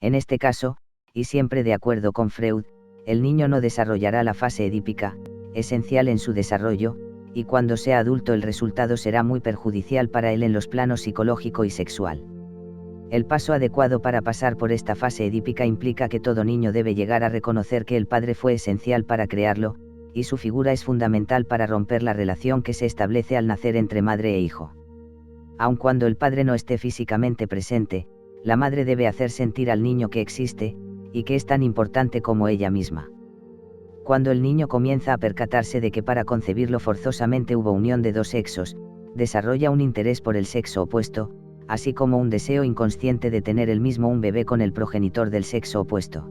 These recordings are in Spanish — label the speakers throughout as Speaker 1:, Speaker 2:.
Speaker 1: En este caso, y siempre de acuerdo con Freud, el niño no desarrollará la fase edípica, esencial en su desarrollo, y cuando sea adulto el resultado será muy perjudicial para él en los planos psicológico y sexual. El paso adecuado para pasar por esta fase edípica implica que todo niño debe llegar a reconocer que el padre fue esencial para crearlo, y su figura es fundamental para romper la relación que se establece al nacer entre madre e hijo. Aun cuando el padre no esté físicamente presente, la madre debe hacer sentir al niño que existe, y que es tan importante como ella misma. Cuando el niño comienza a percatarse de que para concebirlo forzosamente hubo unión de dos sexos, desarrolla un interés por el sexo opuesto, así como un deseo inconsciente de tener él mismo un bebé con el progenitor del sexo opuesto.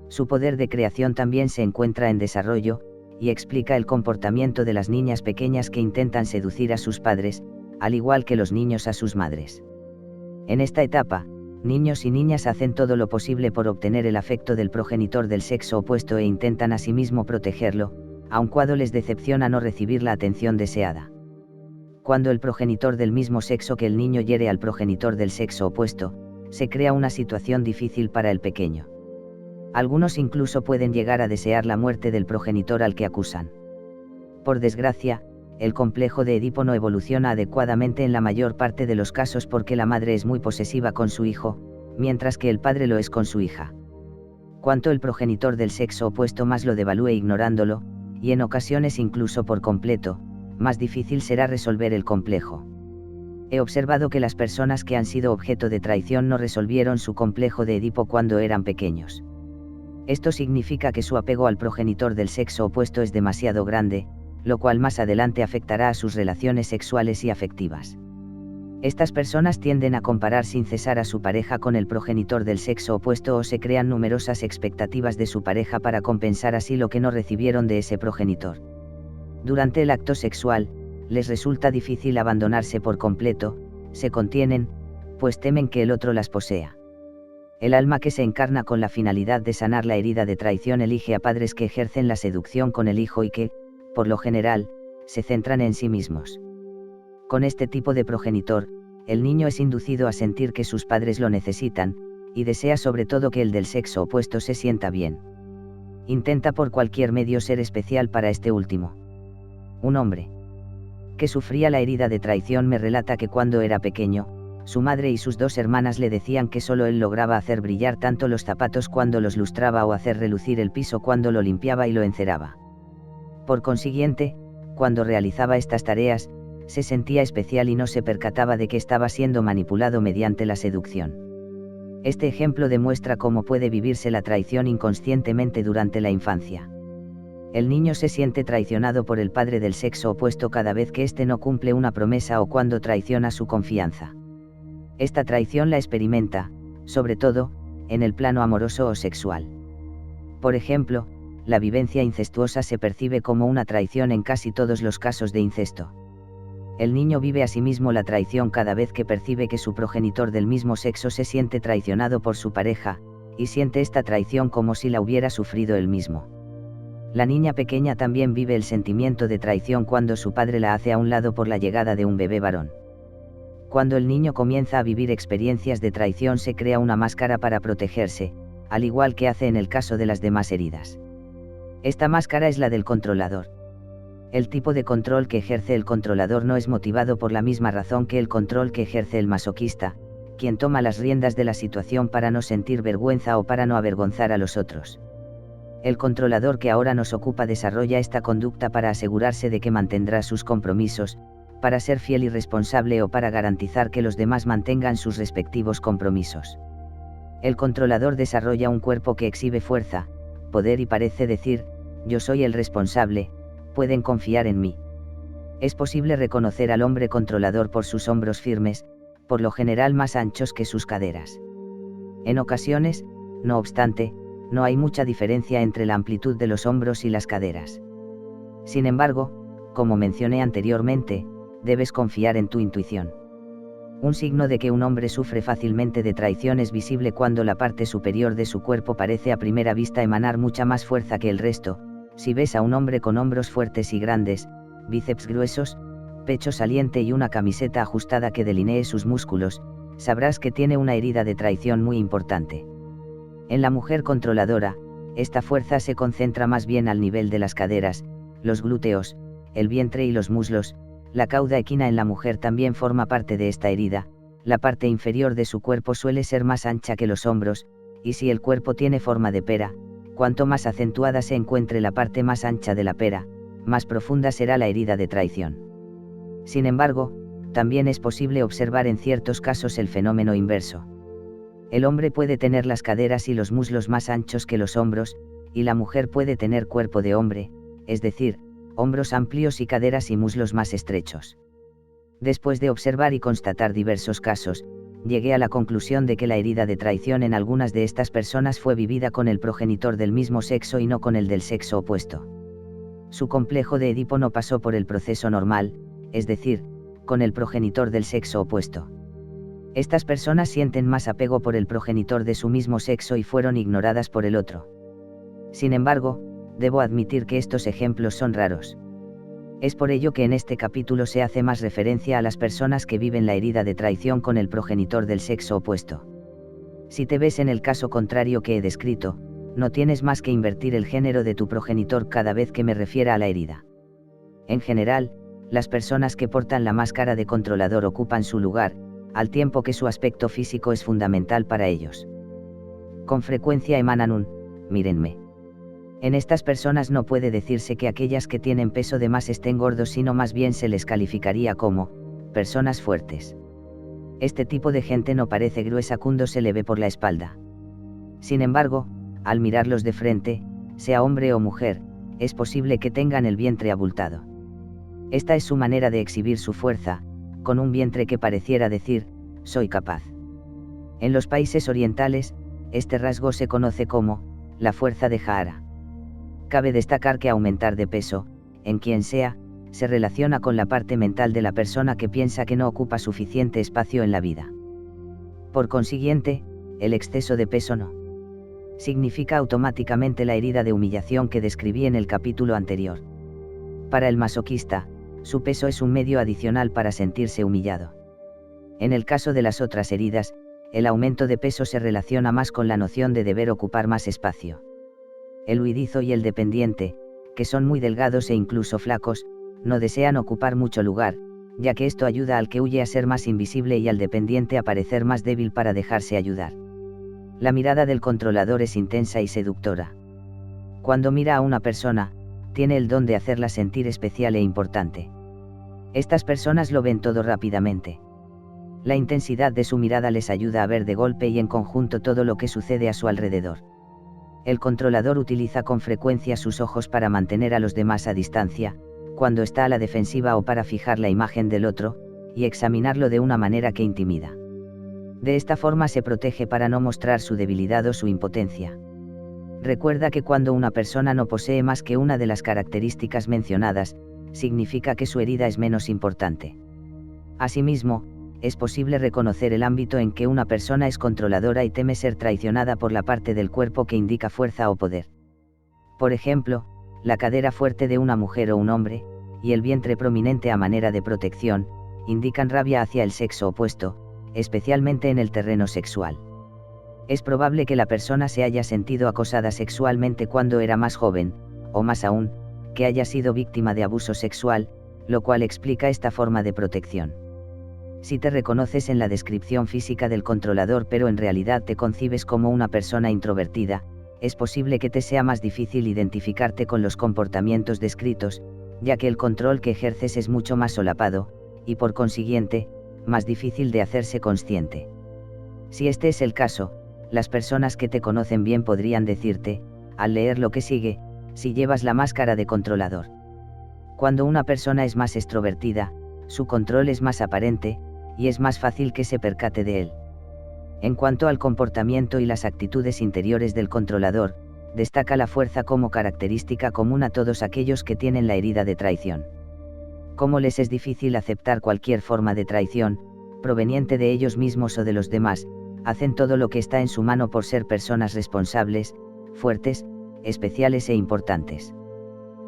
Speaker 1: Su poder de creación también se encuentra en desarrollo, y explica el comportamiento de las niñas pequeñas que intentan seducir a sus padres, al igual que los niños a sus madres. En esta etapa, niños y niñas hacen todo lo posible por obtener el afecto del progenitor del sexo opuesto e intentan asimismo protegerlo, aun cuando les decepciona no recibir la atención deseada. Cuando el progenitor del mismo sexo que el niño hiere al progenitor del sexo opuesto, se crea una situación difícil para el pequeño. Algunos incluso pueden llegar a desear la muerte del progenitor al que acusan. Por desgracia, el complejo de Edipo no evoluciona adecuadamente en la mayor parte de los casos porque la madre es muy posesiva con su hijo, mientras que el padre lo es con su hija. Cuanto el progenitor del sexo opuesto más lo devalúe ignorándolo, y en ocasiones incluso por completo, más difícil será resolver el complejo. He observado que las personas que han sido objeto de traición no resolvieron su complejo de Edipo cuando eran pequeños. Esto significa que su apego al progenitor del sexo opuesto es demasiado grande, lo cual más adelante afectará a sus relaciones sexuales y afectivas. Estas personas tienden a comparar sin cesar a su pareja con el progenitor del sexo opuesto o se crean numerosas expectativas de su pareja para compensar así lo que no recibieron de ese progenitor. Durante el acto sexual, les resulta difícil abandonarse por completo, se contienen, pues temen que el otro las posea. El alma que se encarna con la finalidad de sanar la herida de traición elige a padres que ejercen la seducción con el hijo y que, por lo general, se centran en sí mismos. Con este tipo de progenitor, el niño es inducido a sentir que sus padres lo necesitan, y desea sobre todo que el del sexo opuesto se sienta bien. Intenta por cualquier medio ser especial para este último. Un hombre que sufría la herida de traición me relata que cuando era pequeño, su madre y sus dos hermanas le decían que solo él lograba hacer brillar tanto los zapatos cuando los lustraba o hacer relucir el piso cuando lo limpiaba y lo enceraba. Por consiguiente, cuando realizaba estas tareas, se sentía especial y no se percataba de que estaba siendo manipulado mediante la seducción. Este ejemplo demuestra cómo puede vivirse la traición inconscientemente durante la infancia. El niño se siente traicionado por el padre del sexo opuesto cada vez que éste no cumple una promesa o cuando traiciona su confianza. Esta traición la experimenta, sobre todo, en el plano amoroso o sexual. Por ejemplo, la vivencia incestuosa se percibe como una traición en casi todos los casos de incesto. El niño vive asimismo la traición cada vez que percibe que su progenitor del mismo sexo se siente traicionado por su pareja, y siente esta traición como si la hubiera sufrido él mismo. La niña pequeña también vive el sentimiento de traición cuando su padre la hace a un lado por la llegada de un bebé varón. Cuando el niño comienza a vivir experiencias de traición se crea una máscara para protegerse, al igual que hace en el caso de las demás heridas. Esta máscara es la del controlador. El tipo de control que ejerce el controlador no es motivado por la misma razón que el control que ejerce el masoquista, quien toma las riendas de la situación para no sentir vergüenza o para no avergonzar a los otros. El controlador que ahora nos ocupa desarrolla esta conducta para asegurarse de que mantendrá sus compromisos, para ser fiel y responsable o para garantizar que los demás mantengan sus respectivos compromisos. El controlador desarrolla un cuerpo que exhibe fuerza, poder y parece decir, yo soy el responsable, pueden confiar en mí. Es posible reconocer al hombre controlador por sus hombros firmes, por lo general más anchos que sus caderas. En ocasiones, no obstante, no hay mucha diferencia entre la amplitud de los hombros y las caderas. Sin embargo, como mencioné anteriormente, debes confiar en tu intuición. Un signo de que un hombre sufre fácilmente de traición es visible cuando la parte superior de su cuerpo parece a primera vista emanar mucha más fuerza que el resto. Si ves a un hombre con hombros fuertes y grandes, bíceps gruesos, pecho saliente y una camiseta ajustada que delinee sus músculos, sabrás que tiene una herida de traición muy importante. En la mujer controladora, esta fuerza se concentra más bien al nivel de las caderas, los glúteos, el vientre y los muslos. La cauda equina en la mujer también forma parte de esta herida. La parte inferior de su cuerpo suele ser más ancha que los hombros, y si el cuerpo tiene forma de pera, cuanto más acentuada se encuentre la parte más ancha de la pera, más profunda será la herida de traición. Sin embargo, también es posible observar en ciertos casos el fenómeno inverso. El hombre puede tener las caderas y los muslos más anchos que los hombros, y la mujer puede tener cuerpo de hombre, es decir, hombros amplios y caderas y muslos más estrechos. Después de observar y constatar diversos casos, llegué a la conclusión de que la herida de traición en algunas de estas personas fue vivida con el progenitor del mismo sexo y no con el del sexo opuesto. Su complejo de Edipo no pasó por el proceso normal, es decir, con el progenitor del sexo opuesto. Estas personas sienten más apego por el progenitor de su mismo sexo y fueron ignoradas por el otro. Sin embargo, debo admitir que estos ejemplos son raros. Es por ello que en este capítulo se hace más referencia a las personas que viven la herida de traición con el progenitor del sexo opuesto. Si te ves en el caso contrario que he descrito, no tienes más que invertir el género de tu progenitor cada vez que me refiera a la herida. En general, las personas que portan la máscara de controlador ocupan su lugar, al tiempo que su aspecto físico es fundamental para ellos. Con frecuencia emanan un "mírenme". En estas personas no puede decirse que aquellas que tienen peso de más estén gordos, sino más bien se les calificaría como personas fuertes. Este tipo de gente no parece gruesa cuando se le ve por la espalda. Sin embargo, al mirarlos de frente, sea hombre o mujer, es posible que tengan el vientre abultado. Esta es su manera de exhibir su fuerza, con un vientre que pareciera decir, soy capaz. En los países orientales, este rasgo se conoce como la fuerza de Jahara. Cabe destacar que aumentar de peso, en quien sea, se relaciona con la parte mental de la persona que piensa que no ocupa suficiente espacio en la vida. Por consiguiente, el exceso de peso no significa automáticamente la herida de humillación que describí en el capítulo anterior. Para el masoquista, su peso es un medio adicional para sentirse humillado. En el caso de las otras heridas, el aumento de peso se relaciona más con la noción de deber ocupar más espacio. El huidizo y el dependiente, que son muy delgados e incluso flacos, no desean ocupar mucho lugar, ya que esto ayuda al que huye a ser más invisible y al dependiente a parecer más débil para dejarse ayudar. La mirada del controlador es intensa y seductora. Cuando mira a una persona, tiene el don de hacerla sentir especial e importante. Estas personas lo ven todo rápidamente. La intensidad de su mirada les ayuda a ver de golpe y en conjunto todo lo que sucede a su alrededor. El controlador utiliza con frecuencia sus ojos para mantener a los demás a distancia, cuando está a la defensiva o para fijar la imagen del otro, y examinarlo de una manera que intimida. De esta forma se protege para no mostrar su debilidad o su impotencia. Recuerda que cuando una persona no posee más que una de las características mencionadas, significa que su herida es menos importante. Asimismo, es posible reconocer el ámbito en que una persona es controladora y teme ser traicionada por la parte del cuerpo que indica fuerza o poder. Por ejemplo, la cadera fuerte de una mujer o un hombre, y el vientre prominente a manera de protección, indican rabia hacia el sexo opuesto, especialmente en el terreno sexual. Es probable que la persona se haya sentido acosada sexualmente cuando era más joven, o más aún, que haya sido víctima de abuso sexual, lo cual explica esta forma de protección. Si te reconoces en la descripción física del controlador pero en realidad te concibes como una persona introvertida, es posible que te sea más difícil identificarte con los comportamientos descritos, ya que el control que ejerces es mucho más solapado, y por consiguiente, más difícil de hacerse consciente. Si este es el caso, las personas que te conocen bien podrían decirte, al leer lo que sigue, si llevas la máscara de controlador. Cuando una persona es más extrovertida, su control es más aparente, y es más fácil que se percate de él. En cuanto al comportamiento y las actitudes interiores del controlador, destaca la fuerza como característica común a todos aquellos que tienen la herida de traición. Como les es difícil aceptar cualquier forma de traición, proveniente de ellos mismos o de los demás, hacen todo lo que está en su mano por ser personas responsables, fuertes, especiales e importantes.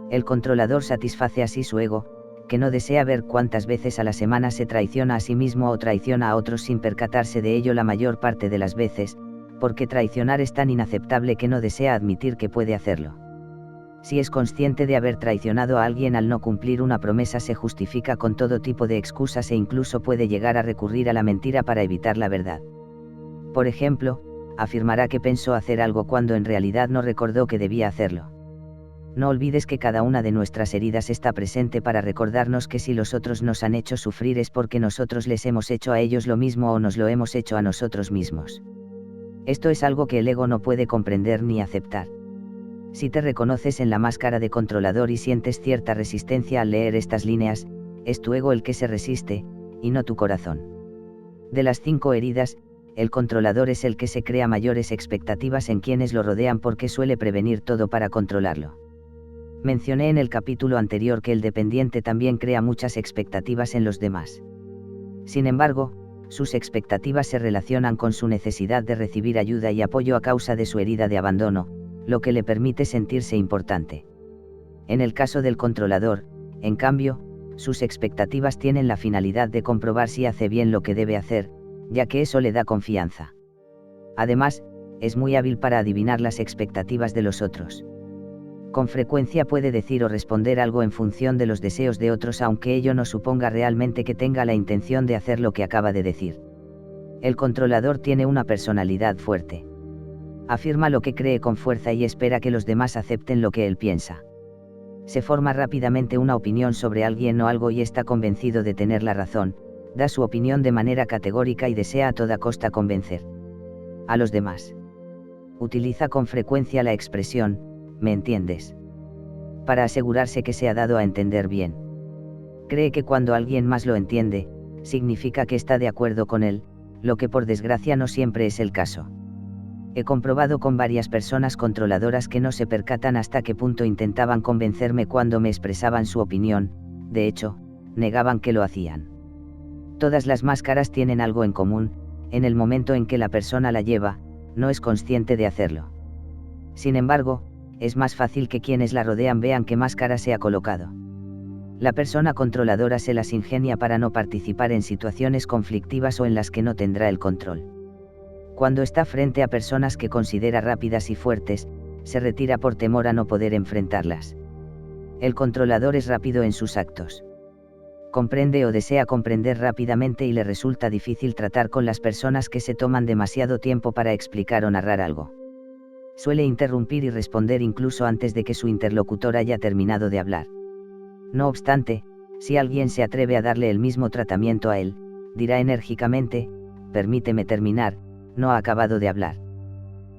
Speaker 1: El controlador satisface así su ego, que no desea ver cuántas veces a la semana se traiciona a sí mismo o traiciona a otros sin percatarse de ello la mayor parte de las veces, porque traicionar es tan inaceptable que no desea admitir que puede hacerlo. Si es consciente de haber traicionado a alguien al no cumplir una promesa, se justifica con todo tipo de excusas e incluso puede llegar a recurrir a la mentira para evitar la verdad. Por ejemplo, afirmará que pensó hacer algo cuando en realidad no recordó que debía hacerlo. No olvides que cada una de nuestras heridas está presente para recordarnos que si los otros nos han hecho sufrir es porque nosotros les hemos hecho a ellos lo mismo o nos lo hemos hecho a nosotros mismos. Esto es algo que el ego no puede comprender ni aceptar. Si te reconoces en la máscara de controlador y sientes cierta resistencia al leer estas líneas, es tu ego el que se resiste, y no tu corazón. De las 5 heridas, el controlador es el que se crea mayores expectativas en quienes lo rodean porque suele prevenir todo para controlarlo. Mencioné en el capítulo anterior que el dependiente también crea muchas expectativas en los demás. Sin embargo, sus expectativas se relacionan con su necesidad de recibir ayuda y apoyo a causa de su herida de abandono, lo que le permite sentirse importante. En el caso del controlador, en cambio, sus expectativas tienen la finalidad de comprobar si hace bien lo que debe hacer, ya que eso le da confianza. Además, es muy hábil para adivinar las expectativas de los otros. Con frecuencia puede decir o responder algo en función de los deseos de otros aunque ello no suponga realmente que tenga la intención de hacer lo que acaba de decir. El controlador tiene una personalidad fuerte. Afirma lo que cree con fuerza y espera que los demás acepten lo que él piensa. Se forma rápidamente una opinión sobre alguien o algo y está convencido de tener la razón, da su opinión de manera categórica y desea a toda costa convencer a los demás. Utiliza con frecuencia la expresión, ¿me entiendes?, para asegurarse que se ha dado a entender bien. Cree que cuando alguien más lo entiende, significa que está de acuerdo con él, lo que por desgracia no siempre es el caso. He comprobado con varias personas controladoras que no se percatan hasta qué punto intentaban convencerme cuando me expresaban su opinión, de hecho, negaban que lo hacían. Todas las máscaras tienen algo en común, en el momento en que la persona la lleva, no es consciente de hacerlo. Sin embargo, es más fácil que quienes la rodean vean qué máscara se ha colocado. La persona controladora se las ingenia para no participar en situaciones conflictivas o en las que no tendrá el control. Cuando está frente a personas que considera rápidas y fuertes, se retira por temor a no poder enfrentarlas. El controlador es rápido en sus actos. Comprende o desea comprender rápidamente y le resulta difícil tratar con las personas que se toman demasiado tiempo para explicar o narrar algo. Suele interrumpir y responder incluso antes de que su interlocutor haya terminado de hablar. No obstante, si alguien se atreve a darle el mismo tratamiento a él, dirá enérgicamente, permíteme terminar, no ha acabado de hablar.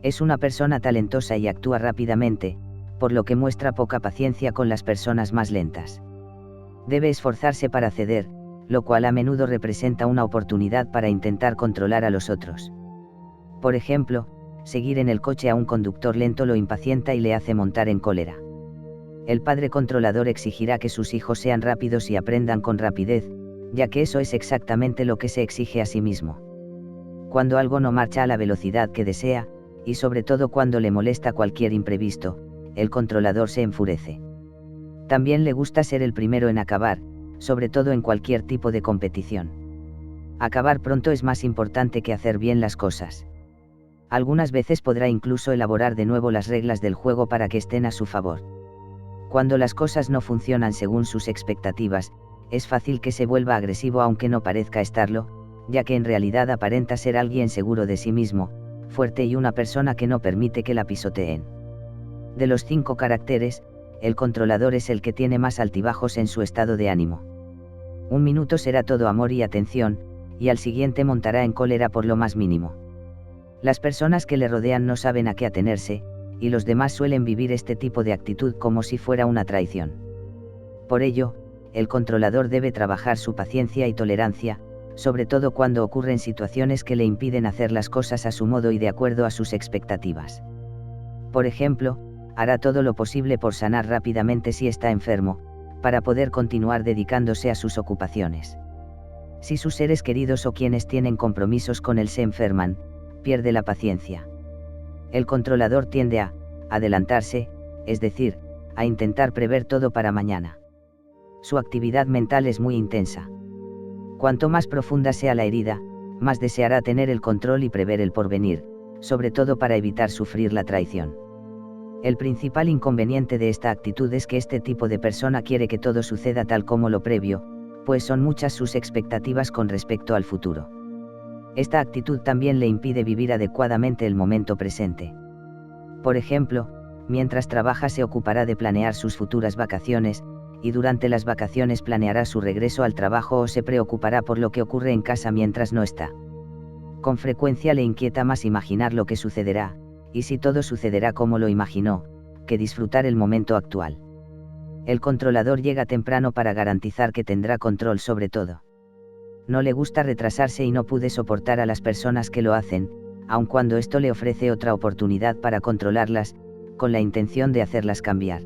Speaker 1: Es una persona talentosa y actúa rápidamente, por lo que muestra poca paciencia con las personas más lentas. Debe esforzarse para ceder, lo cual a menudo representa una oportunidad para intentar controlar a los otros. Por ejemplo, seguir en el coche a un conductor lento lo impacienta y le hace montar en cólera. El padre controlador exigirá que sus hijos sean rápidos y aprendan con rapidez, ya que eso es exactamente lo que se exige a sí mismo. Cuando algo no marcha a la velocidad que desea, y sobre todo cuando le molesta cualquier imprevisto, el controlador se enfurece. También le gusta ser el primero en acabar, sobre todo en cualquier tipo de competición. Acabar pronto es más importante que hacer bien las cosas. Algunas veces podrá incluso elaborar de nuevo las reglas del juego para que estén a su favor. Cuando las cosas no funcionan según sus expectativas, es fácil que se vuelva agresivo aunque no parezca estarlo, ya que en realidad aparenta ser alguien seguro de sí mismo, fuerte y una persona que no permite que la pisoteen. De los 5 caracteres, el controlador es el que tiene más altibajos en su estado de ánimo. Un minuto será todo amor y atención, y al siguiente montará en cólera por lo más mínimo. Las personas que le rodean no saben a qué atenerse, y los demás suelen vivir este tipo de actitud como si fuera una traición. Por ello, el controlador debe trabajar su paciencia y tolerancia, sobre todo cuando ocurren situaciones que le impiden hacer las cosas a su modo y de acuerdo a sus expectativas. Por ejemplo, hará todo lo posible por sanar rápidamente si está enfermo, para poder continuar dedicándose a sus ocupaciones. Si sus seres queridos o quienes tienen compromisos con él se enferman, pierde la paciencia. El controlador tiende a adelantarse, es decir, a intentar prever todo para mañana. Su actividad mental es muy intensa. Cuanto más profunda sea la herida, más deseará tener el control y prever el porvenir, sobre todo para evitar sufrir la traición. El principal inconveniente de esta actitud es que este tipo de persona quiere que todo suceda tal como lo previo, pues son muchas sus expectativas con respecto al futuro. Esta actitud también le impide vivir adecuadamente el momento presente. Por ejemplo, mientras trabaja se ocupará de planear sus futuras vacaciones, y durante las vacaciones planeará su regreso al trabajo o se preocupará por lo que ocurre en casa mientras no está. Con frecuencia le inquieta más imaginar lo que sucederá, y si todo sucederá como lo imaginó, que disfrutar el momento actual. El controlador llega temprano para garantizar que tendrá control sobre todo. No le gusta retrasarse y no puede soportar a las personas que lo hacen, aun cuando esto le ofrece otra oportunidad para controlarlas, con la intención de hacerlas cambiar.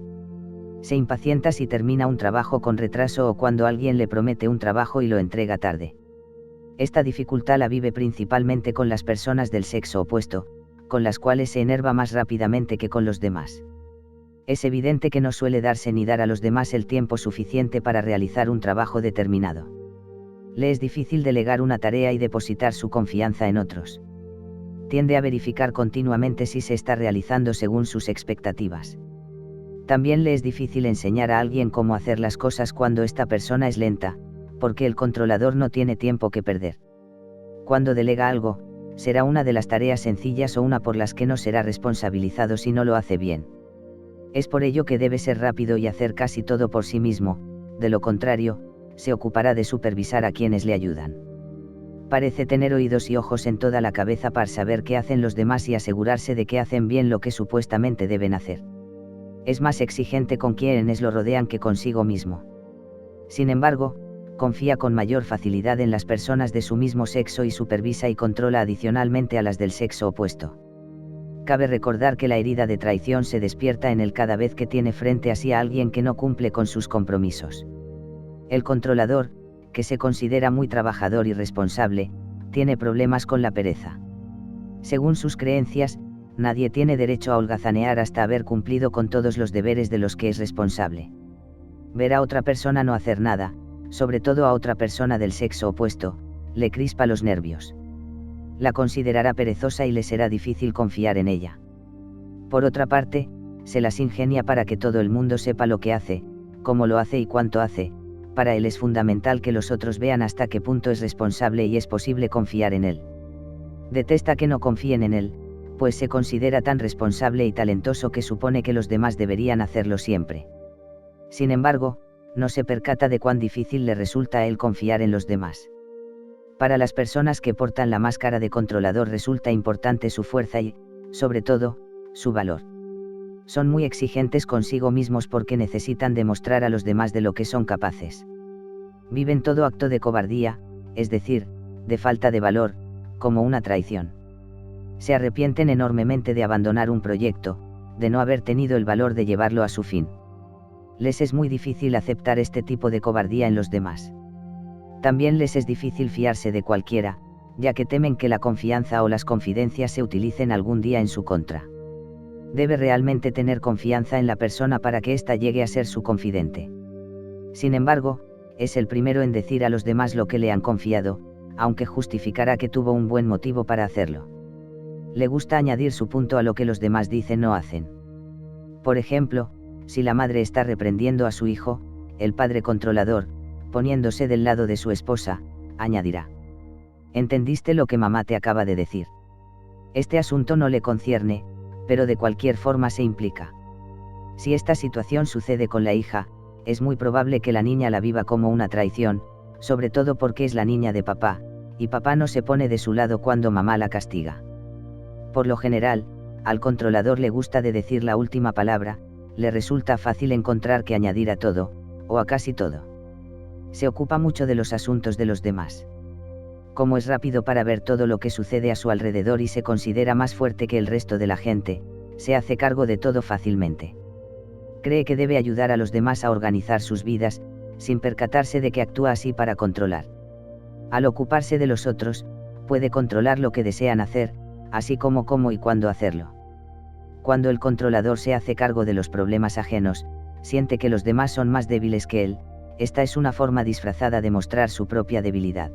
Speaker 1: Se impacienta si termina un trabajo con retraso o cuando alguien le promete un trabajo y lo entrega tarde. Esta dificultad la vive principalmente con las personas del sexo opuesto, con las cuales se enerva más rápidamente que con los demás. Es evidente que no suele darse ni dar a los demás el tiempo suficiente para realizar un trabajo determinado. Le es difícil delegar una tarea y depositar su confianza en otros. Tiende a verificar continuamente si se está realizando según sus expectativas. También le es difícil enseñar a alguien cómo hacer las cosas cuando esta persona es lenta, porque el controlador no tiene tiempo que perder. Cuando delega algo, será una de las tareas sencillas o una por las que no será responsabilizado si no lo hace bien. Es por ello que debe ser rápido y hacer casi todo por sí mismo, de lo contrario, se ocupará de supervisar a quienes le ayudan. Parece tener oídos y ojos en toda la cabeza para saber qué hacen los demás y asegurarse de que hacen bien lo que supuestamente deben hacer. Es más exigente con quienes lo rodean que consigo mismo. Sin embargo, confía con mayor facilidad en las personas de su mismo sexo y supervisa y controla adicionalmente a las del sexo opuesto. Cabe recordar que la herida de traición se despierta en él cada vez que tiene frente a sí a alguien que no cumple con sus compromisos. El controlador, que se considera muy trabajador y responsable, tiene problemas con la pereza. Según sus creencias, nadie tiene derecho a holgazanear hasta haber cumplido con todos los deberes de los que es responsable. Ver a otra persona no hacer nada, sobre todo a otra persona del sexo opuesto, le crispa los nervios. La considerará perezosa y le será difícil confiar en ella. Por otra parte, se las ingenia para que todo el mundo sepa lo que hace, cómo lo hace y cuánto hace. Para él es fundamental que los otros vean hasta qué punto es responsable y es posible confiar en él. Detesta que no confíen en él, pues se considera tan responsable y talentoso que supone que los demás deberían hacerlo siempre. Sin embargo, no se percata de cuán difícil le resulta a él confiar en los demás. Para las personas que portan la máscara de controlador resulta importante su fuerza y, sobre todo, su valor. Son muy exigentes consigo mismos porque necesitan demostrar a los demás de lo que son capaces. Viven todo acto de cobardía, es decir, de falta de valor, como una traición. Se arrepienten enormemente de abandonar un proyecto, de no haber tenido el valor de llevarlo a su fin. Les es muy difícil aceptar este tipo de cobardía en los demás. También les es difícil fiarse de cualquiera, ya que temen que la confianza o las confidencias se utilicen algún día en su contra. Debe realmente tener confianza en la persona para que ésta llegue a ser su confidente. Sin embargo, es el primero en decir a los demás lo que le han confiado, aunque justificará que tuvo un buen motivo para hacerlo. Le gusta añadir su punto a lo que los demás dicen o hacen. Por ejemplo, si la madre está reprendiendo a su hijo, el padre controlador, poniéndose del lado de su esposa, añadirá: ¿entendiste lo que mamá te acaba de decir? Este asunto no le concierne, pero de cualquier forma se implica. Si esta situación sucede con la hija, es muy probable que la niña la viva como una traición, sobre todo porque es la niña de papá, y papá no se pone de su lado cuando mamá la castiga. Por lo general, al controlador le gusta de decir la última palabra, le resulta fácil encontrar que añadir a todo, o a casi todo. Se ocupa mucho de los asuntos de los demás. Como es rápido para ver todo lo que sucede a su alrededor y se considera más fuerte que el resto de la gente, se hace cargo de todo fácilmente. Cree que debe ayudar a los demás a organizar sus vidas, sin percatarse de que actúa así para controlar. Al ocuparse de los otros, puede controlar lo que desean hacer, así como cómo y cuándo hacerlo. Cuando el controlador se hace cargo de los problemas ajenos, siente que los demás son más débiles que él. Esta es una forma disfrazada de mostrar su propia debilidad.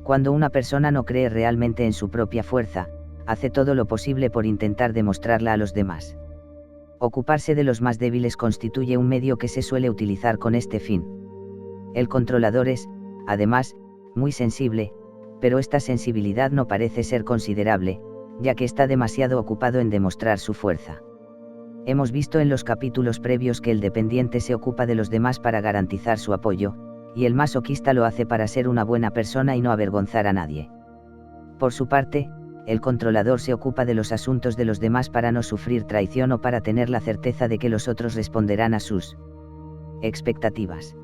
Speaker 1: Cuando una persona no cree realmente en su propia fuerza, hace todo lo posible por intentar demostrarla a los demás. Ocuparse de los más débiles constituye un medio que se suele utilizar con este fin. El controlador es, además, muy sensible, pero esta sensibilidad no parece ser considerable, ya que está demasiado ocupado en demostrar su fuerza. Hemos visto en los capítulos previos que el dependiente se ocupa de los demás para garantizar su apoyo, y el masoquista lo hace para ser una buena persona y no avergonzar a nadie. Por su parte, el controlador se ocupa de los asuntos de los demás para no sufrir traición o para tener la certeza de que los otros responderán a sus expectativas.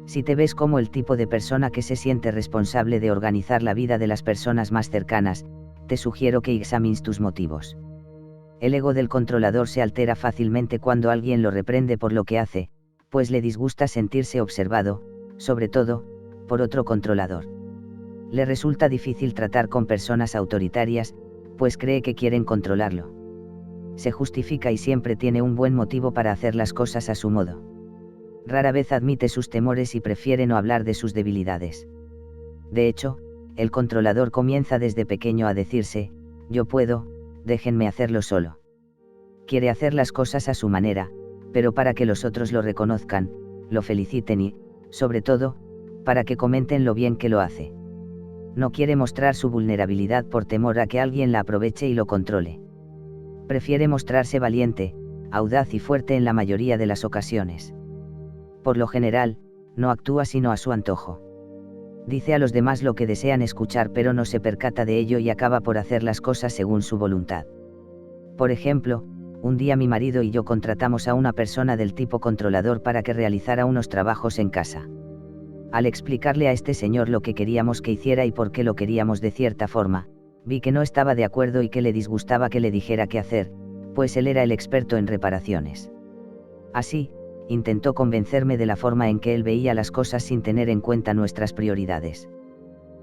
Speaker 1: Si te ves como el tipo de persona que se siente responsable de organizar la vida de las personas más cercanas, te sugiero que examines tus motivos. El ego del controlador se altera fácilmente cuando alguien lo reprende por lo que hace, pues le disgusta sentirse observado, sobre todo, por otro controlador. Le resulta difícil tratar con personas autoritarias, pues cree que quieren controlarlo. Se justifica y siempre tiene un buen motivo para hacer las cosas a su modo. Rara vez admite sus temores y prefiere no hablar de sus debilidades. De hecho, el controlador comienza desde pequeño a decirse, yo puedo, déjenme hacerlo solo. Quiere hacer las cosas a su manera, pero para que los otros lo reconozcan, lo feliciten y, sobre todo, para que comenten lo bien que lo hace. No quiere mostrar su vulnerabilidad por temor a que alguien la aproveche y lo controle. Prefiere mostrarse valiente, audaz y fuerte en la mayoría de las ocasiones. Por lo general, no actúa sino a su antojo. Dice a los demás lo que desean escuchar pero no se percata de ello y acaba por hacer las cosas según su voluntad. Por ejemplo, un día mi marido y yo contratamos a una persona del tipo controlador para que realizara unos trabajos en casa. Al explicarle a este señor lo que queríamos que hiciera y por qué lo queríamos de cierta forma, vi que no estaba de acuerdo y que le disgustaba que le dijera qué hacer, pues él era el experto en reparaciones. Así, intentó convencerme de la forma en que él veía las cosas sin tener en cuenta nuestras prioridades.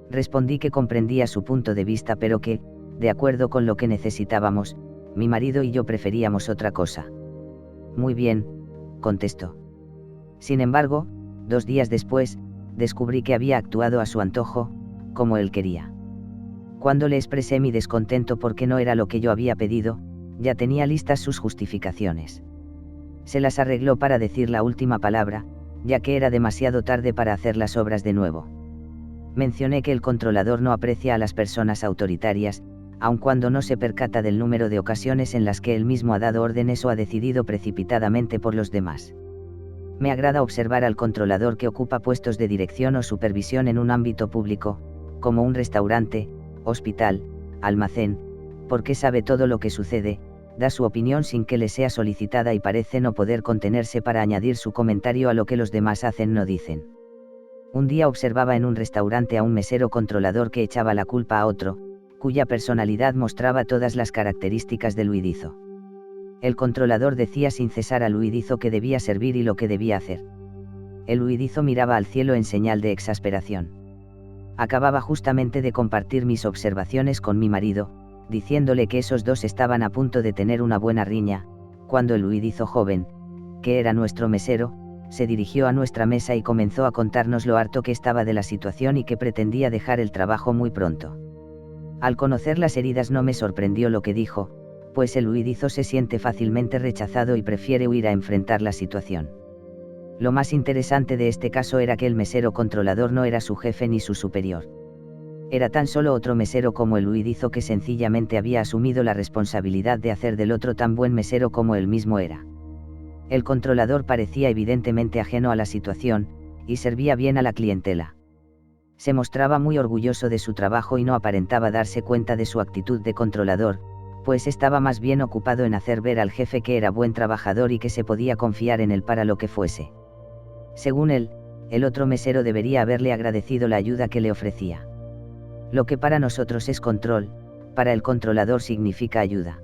Speaker 1: Respondí que comprendía su punto de vista pero que, de acuerdo con lo que necesitábamos, mi marido y yo preferíamos otra cosa. Muy bien, contestó. Sin embargo, 2 días después, descubrí que había actuado a su antojo, como él quería. Cuando le expresé mi descontento porque no era lo que yo había pedido, ya tenía listas sus justificaciones. Se las arregló para decir la última palabra, ya que era demasiado tarde para hacer las obras de nuevo. Mencioné que el controlador no aprecia a las personas autoritarias, aun cuando no se percata del número de ocasiones en las que él mismo ha dado órdenes o ha decidido precipitadamente por los demás. Me agrada observar al controlador que ocupa puestos de dirección o supervisión en un ámbito público, como un restaurante, hospital, almacén, porque sabe todo lo que sucede, da su opinión sin que le sea solicitada y parece no poder contenerse para añadir su comentario a lo que los demás hacen o dicen. Un día observaba en un restaurante a un mesero controlador que echaba la culpa a otro, cuya personalidad mostraba todas las características del huidizo. El controlador decía sin cesar al huidizo que debía servir y lo que debía hacer. El huidizo miraba al cielo en señal de exasperación. Acababa justamente de compartir mis observaciones con mi marido, diciéndole que esos dos estaban a punto de tener una buena riña, cuando el huidizo joven, que era nuestro mesero, se dirigió a nuestra mesa y comenzó a contarnos lo harto que estaba de la situación y que pretendía dejar el trabajo muy pronto. Al conocer las heridas no me sorprendió lo que dijo, pues el huidizo se siente fácilmente rechazado y prefiere huir a enfrentar la situación. Lo más interesante de este caso era que el mesero controlador no era su jefe ni su superior. Era tan solo otro mesero como el huidizo que sencillamente había asumido la responsabilidad de hacer del otro tan buen mesero como él mismo era. El controlador parecía evidentemente ajeno a la situación, y servía bien a la clientela. Se mostraba muy orgulloso de su trabajo y no aparentaba darse cuenta de su actitud de controlador, pues estaba más bien ocupado en hacer ver al jefe que era buen trabajador y que se podía confiar en él para lo que fuese. Según él, el otro mesero debería haberle agradecido la ayuda que le ofrecía. Lo que para nosotros es control, para el controlador significa ayuda.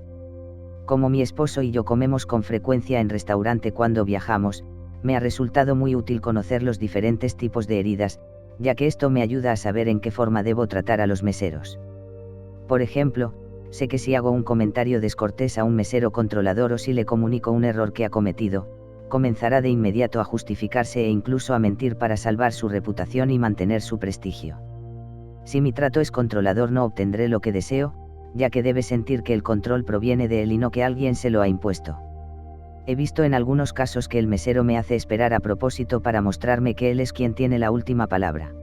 Speaker 1: Como mi esposo y yo comemos con frecuencia en restaurante cuando viajamos, me ha resultado muy útil conocer los diferentes tipos de heridas, ya que esto me ayuda a saber en qué forma debo tratar a los meseros. Por ejemplo, sé que si hago un comentario descortés a un mesero controlador o si le comunico un error que ha cometido, comenzará de inmediato a justificarse e incluso a mentir para salvar su reputación y mantener su prestigio. Si mi trato es controlador no obtendré lo que deseo, ya que debe sentir que el control proviene de él y no que alguien se lo ha impuesto. He visto en algunos casos que el mesero me hace esperar a propósito para mostrarme que él es quien tiene la última palabra.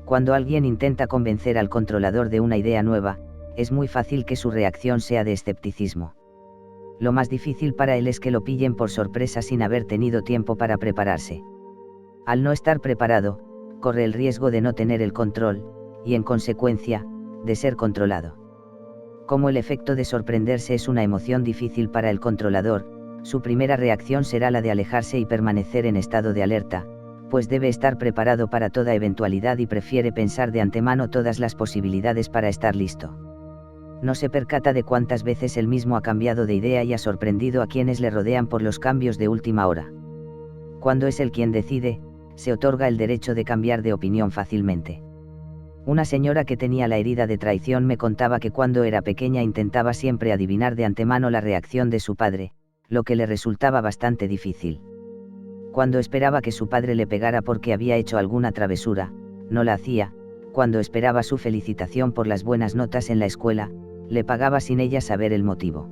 Speaker 1: Cuando alguien intenta convencer al controlador de una idea nueva, es muy fácil que su reacción sea de escepticismo. Lo más difícil para él es que lo pillen por sorpresa sin haber tenido tiempo para prepararse. Al no estar preparado, corre el riesgo de no tener el control, y en consecuencia, de ser controlado. Como el efecto de sorprenderse es una emoción difícil para el controlador, su primera reacción será la de alejarse y permanecer en estado de alerta, pues debe estar preparado para toda eventualidad y prefiere pensar de antemano todas las posibilidades para estar listo. No se percata de cuántas veces él mismo ha cambiado de idea y ha sorprendido a quienes le rodean por los cambios de última hora. Cuando es él quien decide, se otorga el derecho de cambiar de opinión fácilmente. Una señora que tenía la herida de traición me contaba que cuando era pequeña intentaba siempre adivinar de antemano la reacción de su padre, lo que le resultaba bastante difícil. Cuando esperaba que su padre le pegara porque había hecho alguna travesura, no la hacía. Cuando esperaba su felicitación por las buenas notas en la escuela, le pagaba sin ella saber el motivo.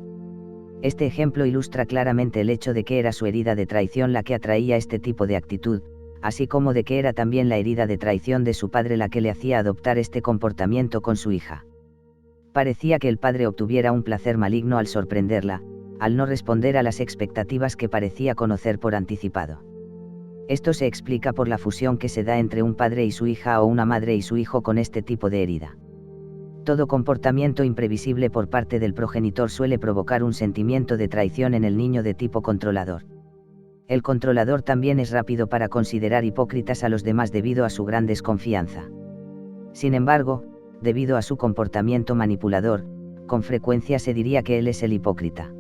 Speaker 1: Este ejemplo ilustra claramente el hecho de que era su herida de traición la que atraía este tipo de actitud, así como de que era también la herida de traición de su padre la que le hacía adoptar este comportamiento con su hija. Parecía que el padre obtuviera un placer maligno al sorprenderla, al no responder a las expectativas que parecía conocer por anticipado. Esto se explica por la fusión que se da entre un padre y su hija o una madre y su hijo con este tipo de herida. Todo comportamiento imprevisible por parte del progenitor suele provocar un sentimiento de traición en el niño de tipo controlador. El controlador también es rápido para considerar hipócritas a los demás debido a su gran desconfianza. Sin embargo, debido a su comportamiento manipulador, con frecuencia se diría que él es el hipócrita.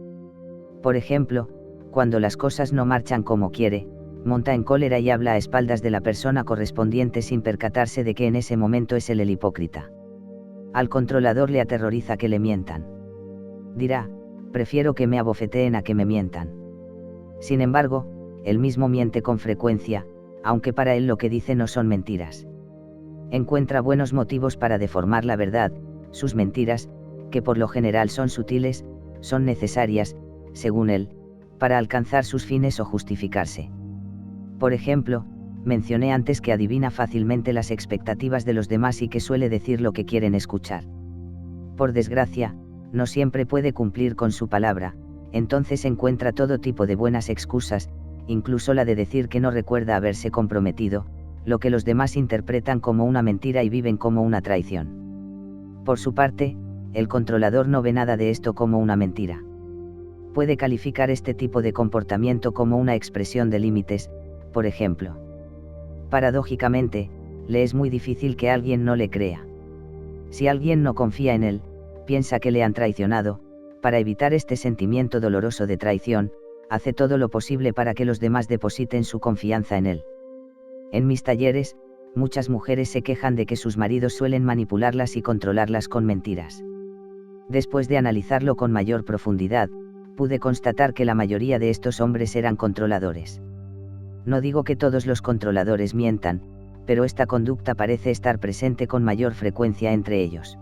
Speaker 1: Por ejemplo, cuando las cosas no marchan como quiere, monta en cólera y habla a espaldas de la persona correspondiente sin percatarse de que en ese momento es él el hipócrita. Al controlador le aterroriza que le mientan. Dirá, prefiero que me abofeteen a que me mientan. Sin embargo, él mismo miente con frecuencia, aunque para él lo que dice no son mentiras. Encuentra buenos motivos para deformar la verdad. Sus mentiras, que por lo general son sutiles, son necesarias, según él, para alcanzar sus fines o justificarse. Por ejemplo, mencioné antes que adivina fácilmente las expectativas de los demás y que suele decir lo que quieren escuchar. Por desgracia, no siempre puede cumplir con su palabra, entonces encuentra todo tipo de buenas excusas, incluso la de decir que no recuerda haberse comprometido, lo que los demás interpretan como una mentira y viven como una traición. Por su parte, el controlador no ve nada de esto como una mentira. Puede calificar este tipo de comportamiento como una expresión de límites, por ejemplo. Paradójicamente, le es muy difícil que alguien no le crea. Si alguien no confía en él, piensa que le han traicionado. Para evitar este sentimiento doloroso de traición, hace todo lo posible para que los demás depositen su confianza en él. En mis talleres, muchas mujeres se quejan de que sus maridos suelen manipularlas y controlarlas con mentiras. Después de analizarlo con mayor profundidad, pude constatar que la mayoría de estos hombres eran controladores. No digo que todos los controladores mientan, pero esta conducta parece estar presente con mayor frecuencia entre ellos.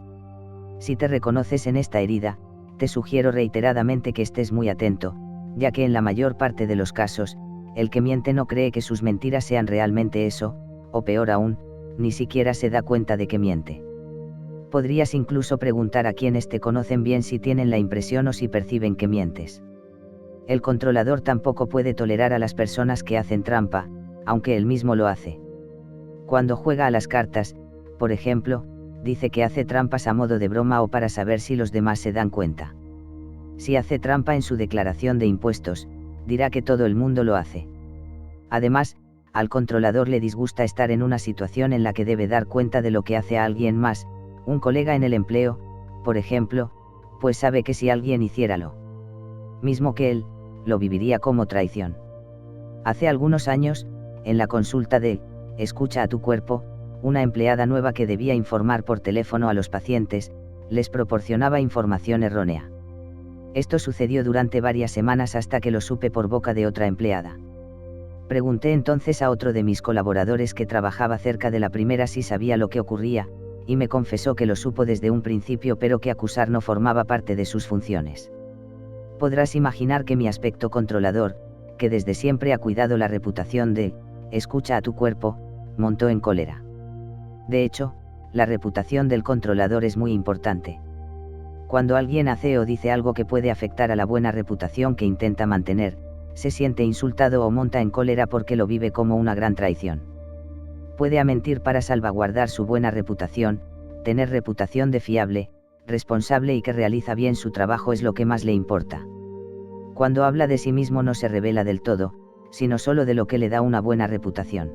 Speaker 1: Si te reconoces en esta herida, te sugiero reiteradamente que estés muy atento, ya que en la mayor parte de los casos, el que miente no cree que sus mentiras sean realmente eso, o peor aún, ni siquiera se da cuenta de que miente. Podrías incluso preguntar a quienes te conocen bien si tienen la impresión o si perciben que mientes. El controlador tampoco puede tolerar a las personas que hacen trampa, aunque él mismo lo hace. Cuando juega a las cartas, por ejemplo, dice que hace trampas a modo de broma o para saber si los demás se dan cuenta. Si hace trampa en su declaración de impuestos, dirá que todo el mundo lo hace. Además, al controlador le disgusta estar en una situación en la que debe dar cuenta de lo que hace a alguien más, un colega en el empleo, por ejemplo, pues sabe que si alguien hiciera lo mismo que él, lo viviría como traición. Hace algunos años, en la consulta de Escucha a tu cuerpo, una empleada nueva que debía informar por teléfono a los pacientes, les proporcionaba información errónea. Esto sucedió durante varias semanas hasta que lo supe por boca de otra empleada. Pregunté entonces a otro de mis colaboradores que trabajaba cerca de la primera si sabía lo que ocurría, y me confesó que lo supo desde un principio pero que acusar no formaba parte de sus funciones. Podrás imaginar que mi aspecto controlador, que desde siempre ha cuidado la reputación de, escucha a tu cuerpo, montó en cólera. De hecho, la reputación del controlador es muy importante. Cuando alguien hace o dice algo que puede afectar a la buena reputación que intenta mantener, se siente insultado o monta en cólera porque lo vive como una gran traición. Puede mentir para salvaguardar su buena reputación, tener reputación de fiable, responsable y que realiza bien su trabajo es lo que más le importa. Cuando habla de sí mismo no se revela del todo, sino solo de lo que le da una buena reputación.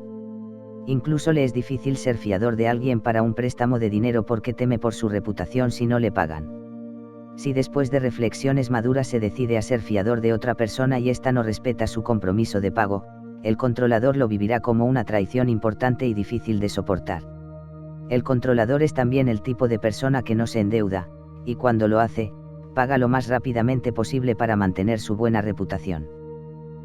Speaker 1: Incluso le es difícil ser fiador de alguien para un préstamo de dinero porque teme por su reputación si no le pagan. Si después de reflexiones maduras se decide a ser fiador de otra persona y ésta no respeta su compromiso de pago, el controlador lo vivirá como una traición importante y difícil de soportar. El controlador es también el tipo de persona que no se endeuda, y cuando lo hace, paga lo más rápidamente posible para mantener su buena reputación.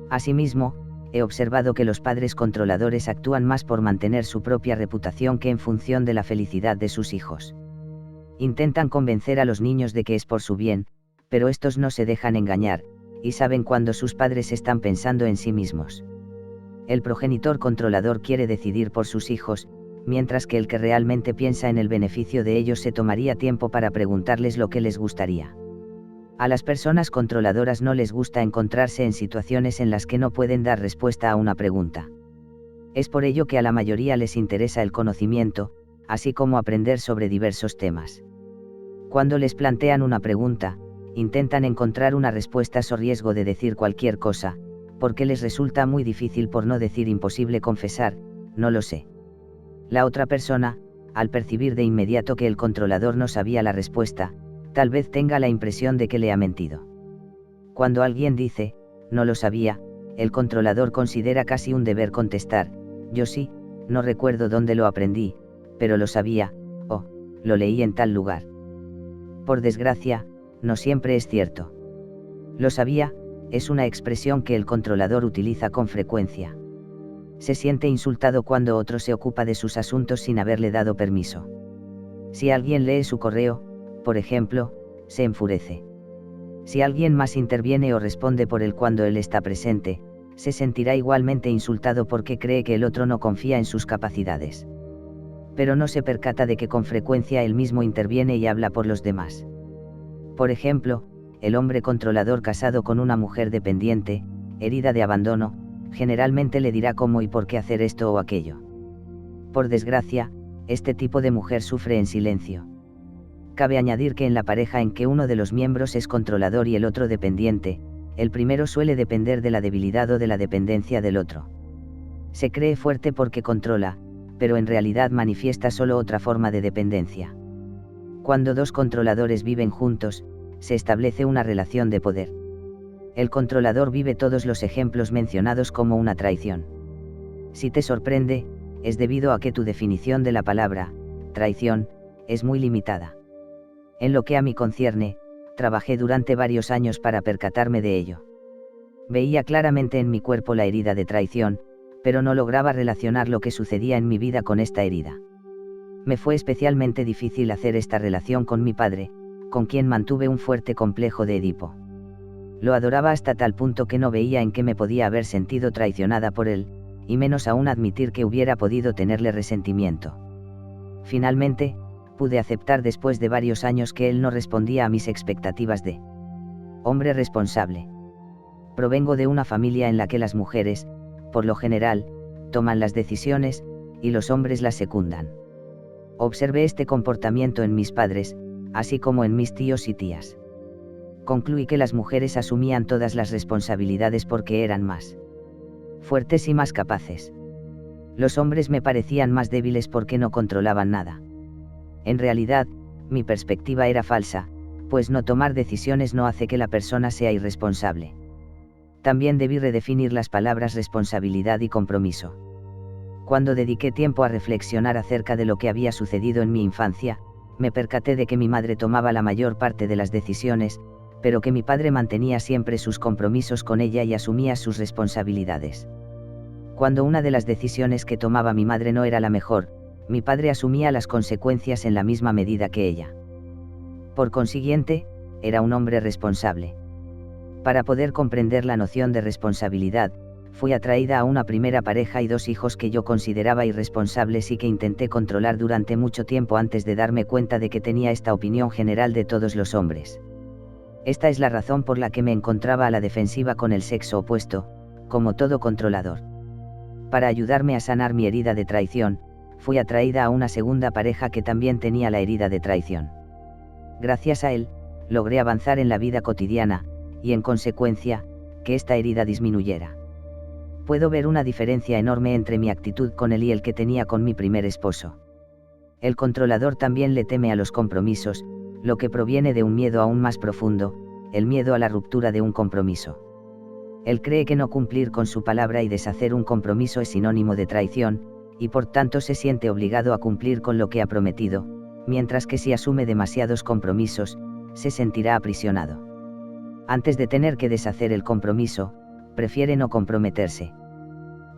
Speaker 1: Asimismo, he observado que los padres controladores actúan más por mantener su propia reputación que en función de la felicidad de sus hijos. Intentan convencer a los niños de que es por su bien, pero estos no se dejan engañar, y saben cuando sus padres están pensando en sí mismos. El progenitor controlador quiere decidir por sus hijos, mientras que el que realmente piensa en el beneficio de ellos se tomaría tiempo para preguntarles lo que les gustaría. A las personas controladoras no les gusta encontrarse en situaciones en las que no pueden dar respuesta a una pregunta. Es por ello que a la mayoría les interesa el conocimiento, así como aprender sobre diversos temas. Cuando les plantean una pregunta, intentan encontrar una respuesta a riesgo de decir cualquier cosa, porque les resulta muy difícil por no decir imposible confesar, no lo sé. La otra persona, al percibir de inmediato que el controlador no sabía la respuesta, tal vez tenga la impresión de que le ha mentido. Cuando alguien dice, no lo sabía, el controlador considera casi un deber contestar, yo sí, no recuerdo dónde lo aprendí, pero lo sabía, o, lo leí en tal lugar. Por desgracia, no siempre es cierto. Lo sabía, es una expresión que el controlador utiliza con frecuencia. Se siente insultado cuando otro se ocupa de sus asuntos sin haberle dado permiso. Si alguien lee su correo, por ejemplo, se enfurece. Si alguien más interviene o responde por él cuando él está presente, se sentirá igualmente insultado porque cree que el otro no confía en sus capacidades. Pero no se percata de que con frecuencia él mismo interviene y habla por los demás. Por ejemplo, el hombre controlador casado con una mujer dependiente, herida de abandono, generalmente le dirá cómo y por qué hacer esto o aquello. Por desgracia, este tipo de mujer sufre en silencio. Cabe añadir que en la pareja en que uno de los miembros es controlador y el otro dependiente, el primero suele depender de la debilidad o de la dependencia del otro. Se cree fuerte porque controla, pero en realidad manifiesta solo otra forma de dependencia. Cuando dos controladores viven juntos, se establece una relación de poder. El controlador vive todos los ejemplos mencionados como una traición. Si te sorprende, es debido a que tu definición de la palabra, traición, es muy limitada. En lo que a mí concierne, trabajé durante varios años para percatarme de ello. Veía claramente en mi cuerpo la herida de traición, pero no lograba relacionar lo que sucedía en mi vida con esta herida. Me fue especialmente difícil hacer esta relación con mi padre, con quien mantuve un fuerte complejo de Edipo. Lo adoraba hasta tal punto que no veía en qué me podía haber sentido traicionada por él, y menos aún admitir que hubiera podido tenerle resentimiento. Finalmente, pude aceptar después de varios años que él no respondía a mis expectativas de hombre responsable. Provengo de una familia en la que las mujeres, por lo general, toman las decisiones, y los hombres las secundan. Observé este comportamiento en mis padres, así como en mis tíos y tías. Concluí que las mujeres asumían todas las responsabilidades porque eran más fuertes y más capaces. Los hombres me parecían más débiles porque no controlaban nada. En realidad, mi perspectiva era falsa, pues no tomar decisiones no hace que la persona sea irresponsable. También debí redefinir las palabras responsabilidad y compromiso. Cuando dediqué tiempo a reflexionar acerca de lo que había sucedido en mi infancia, me percaté de que mi madre tomaba la mayor parte de las decisiones, pero que mi padre mantenía siempre sus compromisos con ella y asumía sus responsabilidades. Cuando una de las decisiones que tomaba mi madre no era la mejor, Mi padre asumía las consecuencias en la misma medida que ella. Por consiguiente, era un hombre responsable. Para poder comprender la noción de responsabilidad, fui atraída a una primera pareja y 2 hijos que yo consideraba irresponsables y que intenté controlar durante mucho tiempo antes de darme cuenta de que tenía esta opinión general de todos los hombres. Esta es la razón por la que me encontraba a la defensiva con el sexo opuesto, como todo controlador. Para ayudarme a sanar mi herida de traición, fui atraída a una segunda pareja que también tenía la herida de traición. Gracias a él, logré avanzar en la vida cotidiana, y en consecuencia, que esta herida disminuyera. Puedo ver una diferencia enorme entre mi actitud con él y el que tenía con mi primer esposo. El controlador también le teme a los compromisos, lo que proviene de un miedo aún más profundo, el miedo a la ruptura de un compromiso. Él cree que no cumplir con su palabra y deshacer un compromiso es sinónimo de traición, y por tanto se siente obligado a cumplir con lo que ha prometido, mientras que si asume demasiados compromisos, se sentirá aprisionado. Antes de tener que deshacer el compromiso, prefiere no comprometerse.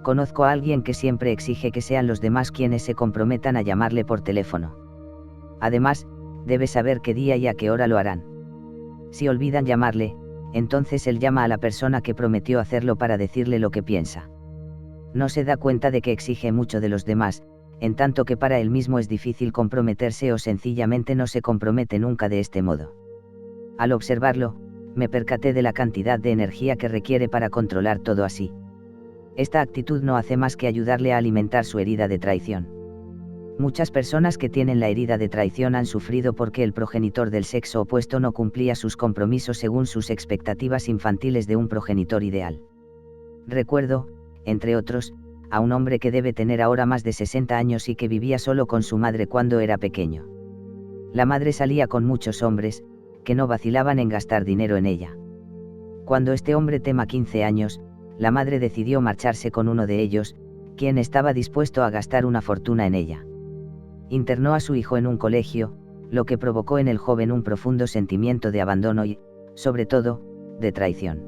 Speaker 1: Conozco a alguien que siempre exige que sean los demás quienes se comprometan a llamarle por teléfono. Además, debe saber qué día y a qué hora lo harán. Si olvidan llamarle, entonces él llama a la persona que prometió hacerlo para decirle lo que piensa. No se da cuenta de que exige mucho de los demás, en tanto que para él mismo es difícil comprometerse o sencillamente no se compromete nunca de este modo. Al observarlo, me percaté de la cantidad de energía que requiere para controlar todo así. Esta actitud no hace más que ayudarle a alimentar su herida de traición. Muchas personas que tienen la herida de traición han sufrido porque el progenitor del sexo opuesto no cumplía sus compromisos según sus expectativas infantiles de un progenitor ideal. Recuerdo, entre otros, a un hombre que debe tener ahora más de 60 años y que vivía solo con su madre cuando era pequeño. La madre salía con muchos hombres, que no vacilaban en gastar dinero en ella. Cuando este hombre tenía 15 años, la madre decidió marcharse con uno de ellos, quien estaba dispuesto a gastar una fortuna en ella. Internó a su hijo en un colegio, lo que provocó en el joven un profundo sentimiento de abandono y, sobre todo, de traición.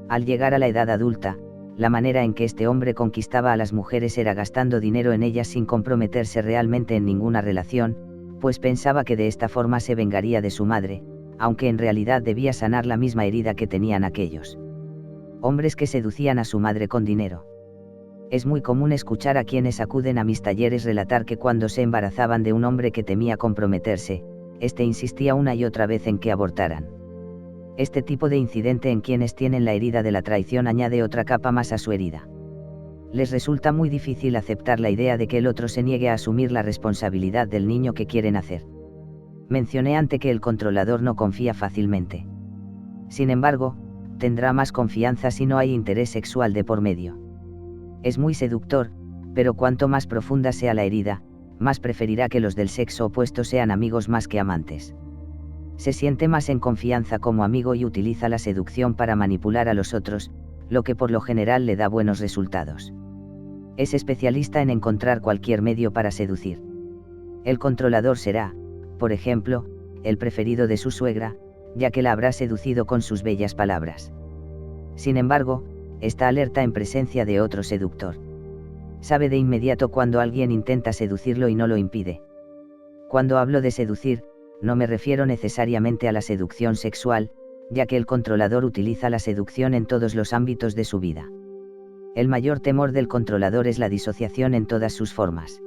Speaker 1: Al llegar a la edad adulta, la manera en que este hombre conquistaba a las mujeres era gastando dinero en ellas sin comprometerse realmente en ninguna relación, pues pensaba que de esta forma se vengaría de su madre, aunque en realidad debía sanar la misma herida que tenían aquellos hombres que seducían a su madre con dinero. Es muy común escuchar a quienes acuden a mis talleres relatar que cuando se embarazaban de un hombre que temía comprometerse, este insistía una y otra vez en que abortaran. Este tipo de incidente en quienes tienen la herida de la traición añade otra capa más a su herida. Les resulta muy difícil aceptar la idea de que el otro se niegue a asumir la responsabilidad del niño que quieren hacer. Mencioné antes que el controlador no confía fácilmente. Sin embargo, tendrá más confianza si no hay interés sexual de por medio. Es muy seductor, pero cuanto más profunda sea la herida, más preferirá que los del sexo opuesto sean amigos más que amantes. Se siente más en confianza como amigo y utiliza la seducción para manipular a los otros, lo que por lo general le da buenos resultados. Es especialista en encontrar cualquier medio para seducir. El controlador será, por ejemplo, el preferido de su suegra, ya que la habrá seducido con sus bellas palabras. Sin embargo, está alerta en presencia de otro seductor. Sabe de inmediato cuando alguien intenta seducirlo y no lo impide. Cuando hablo de seducir, no me refiero necesariamente a la seducción sexual, ya que el controlador utiliza la seducción en todos los ámbitos de su vida. El mayor temor del controlador es la disociación en todas sus formas.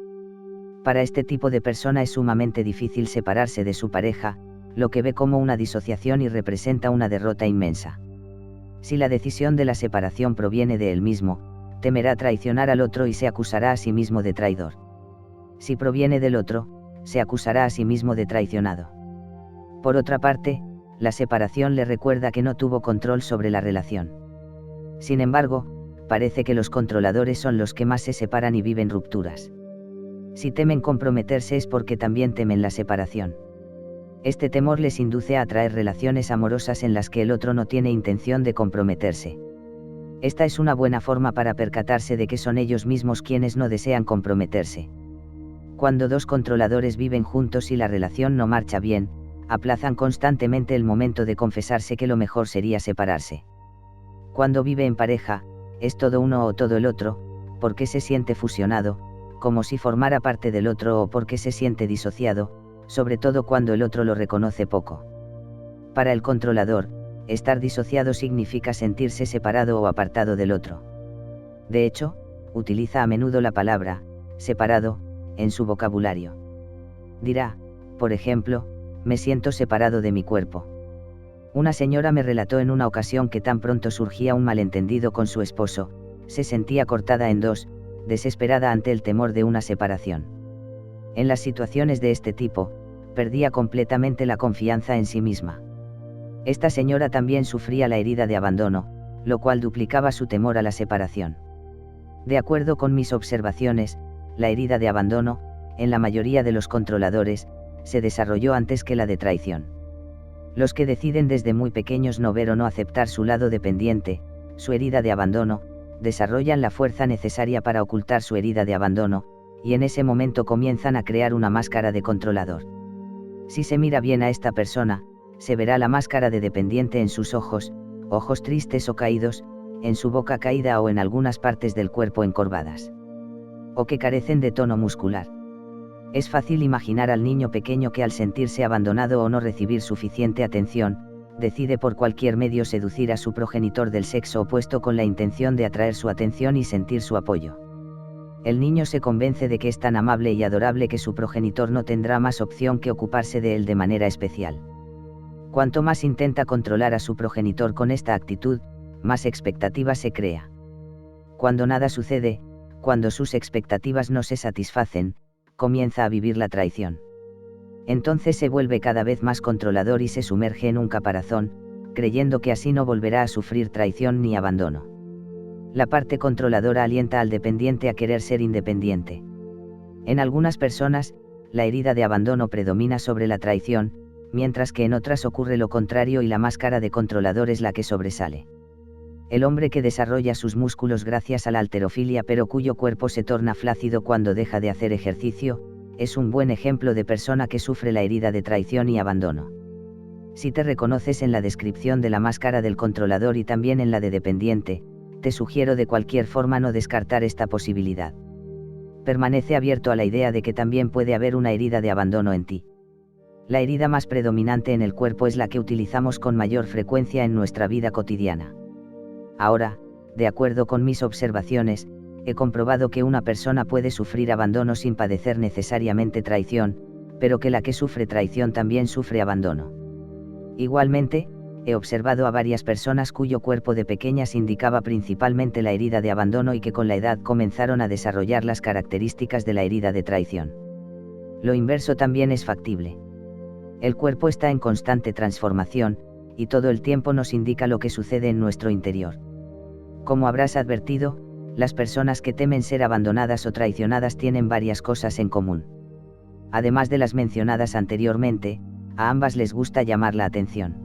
Speaker 1: Para este tipo de persona es sumamente difícil separarse de su pareja, lo que ve como una disociación y representa una derrota inmensa. Si la decisión de la separación proviene de él mismo, temerá traicionar al otro y se acusará a sí mismo de traidor. Si proviene del otro, se acusará a sí mismo de traicionado. Por otra parte, la separación le recuerda que no tuvo control sobre la relación. Sin embargo, parece que los controladores son los que más se separan y viven rupturas. Si temen comprometerse es porque también temen la separación. Este temor les induce a atraer relaciones amorosas en las que el otro no tiene intención de comprometerse. Esta es una buena forma para percatarse de que son ellos mismos quienes no desean comprometerse. Cuando dos controladores viven juntos y la relación no marcha bien, aplazan constantemente el momento de confesarse que lo mejor sería separarse. Cuando vive en pareja, es todo uno o todo el otro, porque se siente fusionado, como si formara parte del otro o porque se siente disociado, sobre todo cuando el otro lo reconoce poco. Para el controlador, estar disociado significa sentirse separado o apartado del otro. De hecho, utiliza a menudo la palabra separado en su vocabulario. Dirá, por ejemplo, me siento separado de mi cuerpo. Una señora me relató en una ocasión que tan pronto surgía un malentendido con su esposo, se sentía cortada en dos, desesperada ante el temor de una separación. En las situaciones de este tipo, perdía completamente la confianza en sí misma. Esta señora también sufría la herida de abandono, lo cual duplicaba su temor a la separación. De acuerdo con mis observaciones, la herida de abandono, en la mayoría de los controladores, se desarrolló antes que la de traición. Los que deciden desde muy pequeños no ver o no aceptar su lado dependiente, su herida de abandono, desarrollan la fuerza necesaria para ocultar su herida de abandono, y en ese momento comienzan a crear una máscara de controlador. Si se mira bien a esta persona, se verá la máscara de dependiente en sus ojos, ojos tristes o caídos, en su boca caída o en algunas partes del cuerpo encorvadas. O que carecen de tono muscular. Es fácil imaginar al niño pequeño que al sentirse abandonado o no recibir suficiente atención, decide por cualquier medio seducir a su progenitor del sexo opuesto con la intención de atraer su atención y sentir su apoyo. El niño se convence de que es tan amable y adorable que su progenitor no tendrá más opción que ocuparse de él de manera especial. Cuanto más intenta controlar a su progenitor con esta actitud, más expectativa se crea. Cuando nada sucede, cuando sus expectativas no se satisfacen, comienza a vivir la traición. Entonces se vuelve cada vez más controlador y se sumerge en un caparazón, creyendo que así no volverá a sufrir traición ni abandono. La parte controladora alienta al dependiente a querer ser independiente. En algunas personas, la herida de abandono predomina sobre la traición, mientras que en otras ocurre lo contrario y la máscara de controlador es la que sobresale. El hombre que desarrolla sus músculos gracias a la halterofilia pero cuyo cuerpo se torna flácido cuando deja de hacer ejercicio, es un buen ejemplo de persona que sufre la herida de traición y abandono. Si te reconoces en la descripción de la máscara del controlador y también en la de dependiente, te sugiero de cualquier forma no descartar esta posibilidad. Permanece abierto a la idea de que también puede haber una herida de abandono en ti. La herida más predominante en el cuerpo es la que utilizamos con mayor frecuencia en nuestra vida cotidiana. Ahora, de acuerdo con mis observaciones, he comprobado que una persona puede sufrir abandono sin padecer necesariamente traición, pero que la que sufre traición también sufre abandono. Igualmente, he observado a varias personas cuyo cuerpo de pequeñas indicaba principalmente la herida de abandono y que con la edad comenzaron a desarrollar las características de la herida de traición. Lo inverso también es factible. El cuerpo está en constante transformación, y todo el tiempo nos indica lo que sucede en nuestro interior. Como habrás advertido, las personas que temen ser abandonadas o traicionadas tienen varias cosas en común. Además de las mencionadas anteriormente, a ambas les gusta llamar la atención.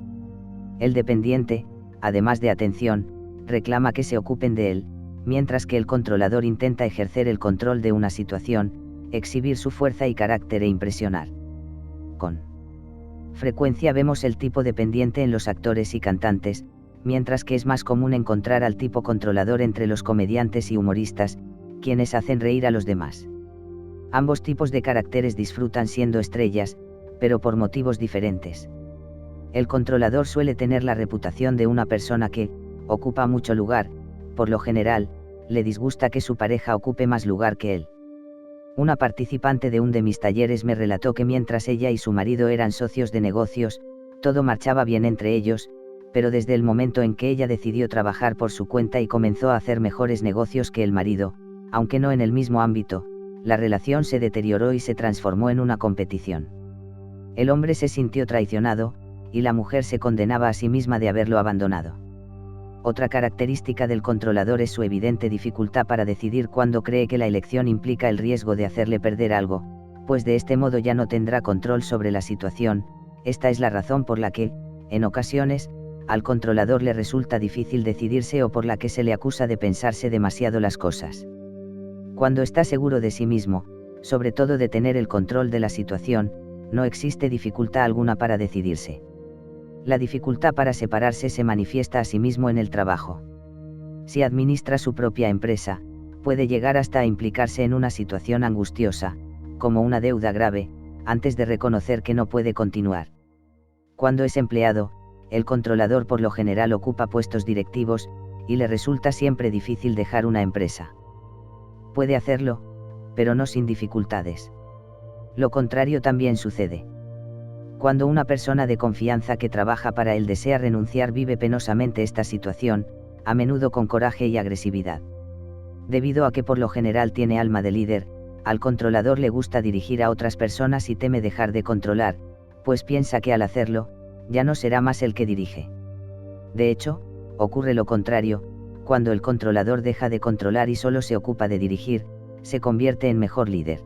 Speaker 1: El dependiente, además de atención, reclama que se ocupen de él, mientras que el controlador intenta ejercer el control de una situación, exhibir su fuerza y carácter e impresionar. Con frecuencia vemos el tipo dependiente en los actores y cantantes, mientras que es más común encontrar al tipo controlador entre los comediantes y humoristas, quienes hacen reír a los demás. Ambos tipos de caracteres disfrutan siendo estrellas, pero por motivos diferentes. El controlador suele tener la reputación de una persona que ocupa mucho lugar, por lo general, le disgusta que su pareja ocupe más lugar que él. Una participante de un de mis talleres me relató que mientras ella y su marido eran socios de negocios, todo marchaba bien entre ellos, pero desde el momento en que ella decidió trabajar por su cuenta y comenzó a hacer mejores negocios que el marido, aunque no en el mismo ámbito, la relación se deterioró y se transformó en una competición. El hombre se sintió traicionado, y la mujer se condenaba a sí misma de haberlo abandonado. Otra característica del controlador es su evidente dificultad para decidir cuándo cree que la elección implica el riesgo de hacerle perder algo, pues de este modo ya no tendrá control sobre la situación. Esta es la razón por la que, en ocasiones, al controlador le resulta difícil decidirse o por la que se le acusa de pensarse demasiado las cosas. Cuando está seguro de sí mismo, sobre todo de tener el control de la situación, no existe dificultad alguna para decidirse. La dificultad para separarse se manifiesta a sí mismo en el trabajo. Si administra su propia empresa, puede llegar hasta a implicarse en una situación angustiosa, como una deuda grave, antes de reconocer que no puede continuar. Cuando es empleado, el controlador por lo general ocupa puestos directivos, y le resulta siempre difícil dejar una empresa. Puede hacerlo, pero no sin dificultades. Lo contrario también sucede. Cuando una persona de confianza que trabaja para él desea renunciar, vive penosamente esta situación, a menudo con coraje y agresividad. Debido a que por lo general tiene alma de líder, al controlador le gusta dirigir a otras personas y teme dejar de controlar, pues piensa que al hacerlo, ya no será más el que dirige. De hecho, ocurre lo contrario, cuando el controlador deja de controlar y solo se ocupa de dirigir, se convierte en mejor líder.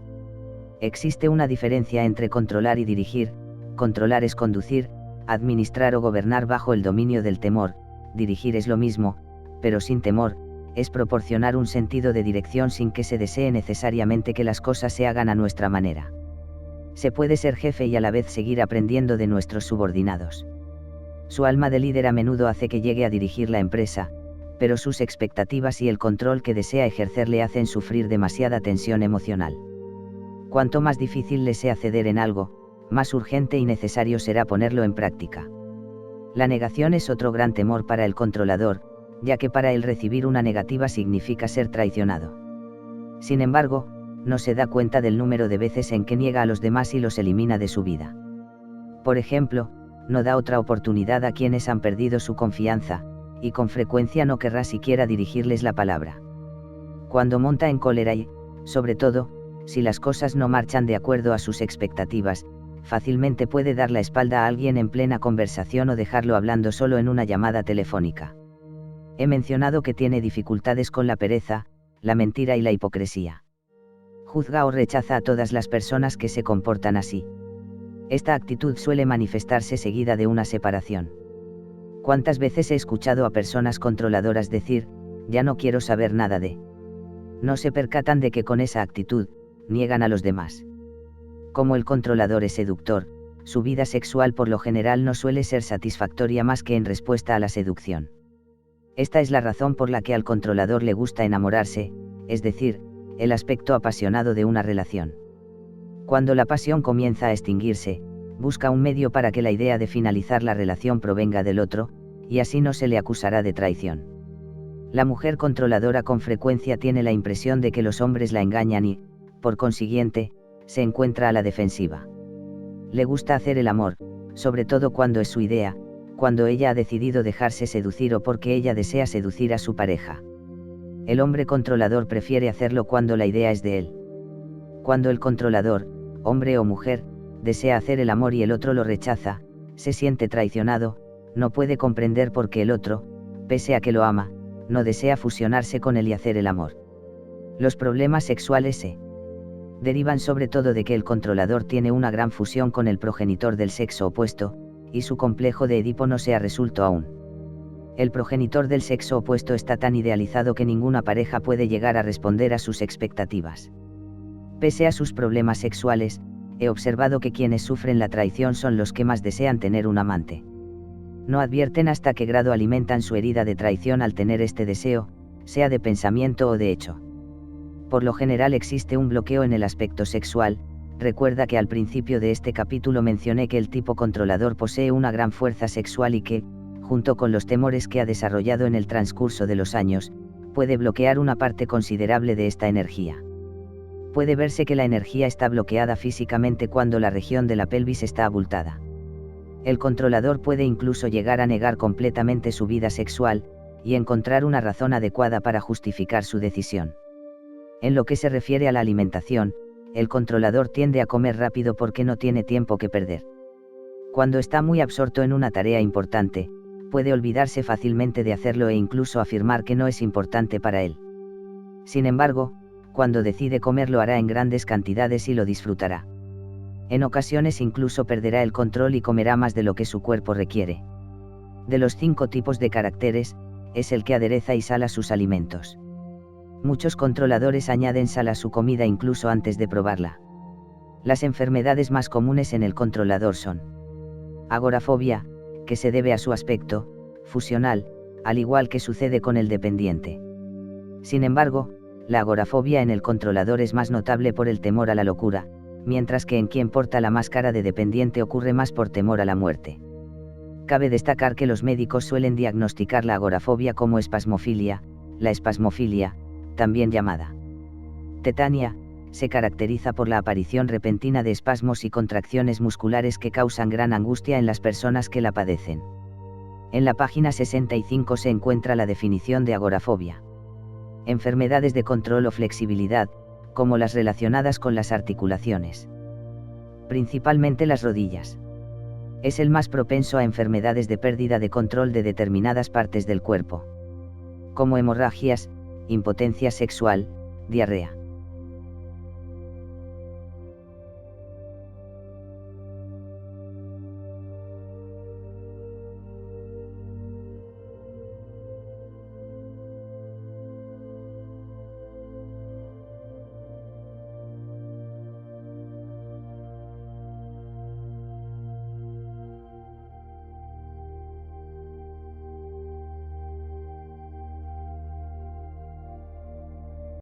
Speaker 1: Existe una diferencia entre controlar y dirigir. Controlar es conducir, administrar o gobernar bajo el dominio del temor. Dirigir es lo mismo, pero sin temor, es proporcionar un sentido de dirección sin que se desee necesariamente que las cosas se hagan a nuestra manera. Se puede ser jefe y a la vez seguir aprendiendo de nuestros subordinados. Su alma de líder a menudo hace que llegue a dirigir la empresa, pero sus expectativas y el control que desea ejercer le hacen sufrir demasiada tensión emocional. Cuanto más difícil le sea ceder en algo, más urgente y necesario será ponerlo en práctica. La negación es otro gran temor para el controlador, ya que para él recibir una negativa significa ser traicionado. Sin embargo, no se da cuenta del número de veces en que niega a los demás y los elimina de su vida. Por ejemplo, no da otra oportunidad a quienes han perdido su confianza, y con frecuencia no querrá siquiera dirigirles la palabra. Cuando monta en cólera y, sobre todo, si las cosas no marchan de acuerdo a sus expectativas, fácilmente puede dar la espalda a alguien en plena conversación o dejarlo hablando solo en una llamada telefónica. He mencionado que tiene dificultades con la pereza, la mentira y la hipocresía. Juzga o rechaza a todas las personas que se comportan así. Esta actitud suele manifestarse seguida de una separación. ¿Cuántas veces he escuchado a personas controladoras decir, ya no quiero saber nada de? No se percatan de que con esa actitud, niegan a los demás. Como el controlador es seductor, su vida sexual por lo general no suele ser satisfactoria más que en respuesta a la seducción. Esta es la razón por la que al controlador le gusta enamorarse, es decir, el aspecto apasionado de una relación. Cuando la pasión comienza a extinguirse, busca un medio para que la idea de finalizar la relación provenga del otro, y así no se le acusará de traición. La mujer controladora con frecuencia tiene la impresión de que los hombres la engañan y, por consiguiente, se encuentra a la defensiva. Le gusta hacer el amor, sobre todo cuando es su idea, cuando ella ha decidido dejarse seducir o porque ella desea seducir a su pareja. El hombre controlador prefiere hacerlo cuando la idea es de él. Cuando el controlador, hombre o mujer, desea hacer el amor y el otro lo rechaza, se siente traicionado, no puede comprender por qué el otro, pese a que lo ama, no desea fusionarse con él y hacer el amor. Los problemas sexuales se derivan sobre todo de que el controlador tiene una gran fusión con el progenitor del sexo opuesto, y su complejo de Edipo no se ha resuelto aún. El progenitor del sexo opuesto está tan idealizado que ninguna pareja puede llegar a responder a sus expectativas. Pese a sus problemas sexuales, he observado que quienes sufren la traición son los que más desean tener un amante. No advierten hasta qué grado alimentan su herida de traición al tener este deseo, sea de pensamiento o de hecho. Por lo general existe un bloqueo en el aspecto sexual. Recuerda que al principio de este capítulo mencioné que el tipo controlador posee una gran fuerza sexual y que, junto con los temores que ha desarrollado en el transcurso de los años, puede bloquear una parte considerable de esta energía. Puede verse que la energía está bloqueada físicamente cuando la región de la pelvis está abultada. El controlador puede incluso llegar a negar completamente su vida sexual, y encontrar una razón adecuada para justificar su decisión. En lo que se refiere a la alimentación, el controlador tiende a comer rápido porque no tiene tiempo que perder. Cuando está muy absorto en una tarea importante, puede olvidarse fácilmente de hacerlo e incluso afirmar que no es importante para él. Sin embargo, cuando decide comer lo hará en grandes cantidades y lo disfrutará. En ocasiones incluso perderá el control y comerá más de lo que su cuerpo requiere. De los 5 tipos de caracteres, es el que adereza y sala sus alimentos. Muchos controladores añaden sal a su comida incluso antes de probarla. Las enfermedades más comunes en el controlador son agorafobia, que se debe a su aspecto fusional, al igual que sucede con el dependiente. Sin embargo, La agorafobia en el controlador es más notable por el temor a la locura, mientras que en quien porta la máscara de dependiente ocurre más por temor a la muerte. Cabe destacar que los médicos suelen diagnosticar la agorafobia como espasmofilia. La espasmofilia, también llamada tetania, se caracteriza por la aparición repentina de espasmos y contracciones musculares que causan gran angustia en las personas que la padecen. En la página 65 se encuentra la definición de agorafobia. Enfermedades de control o flexibilidad, como las relacionadas con las articulaciones. Principalmente las rodillas. Es el más propenso a enfermedades de pérdida de control de determinadas partes del cuerpo, como hemorragias, impotencia sexual, diarrea.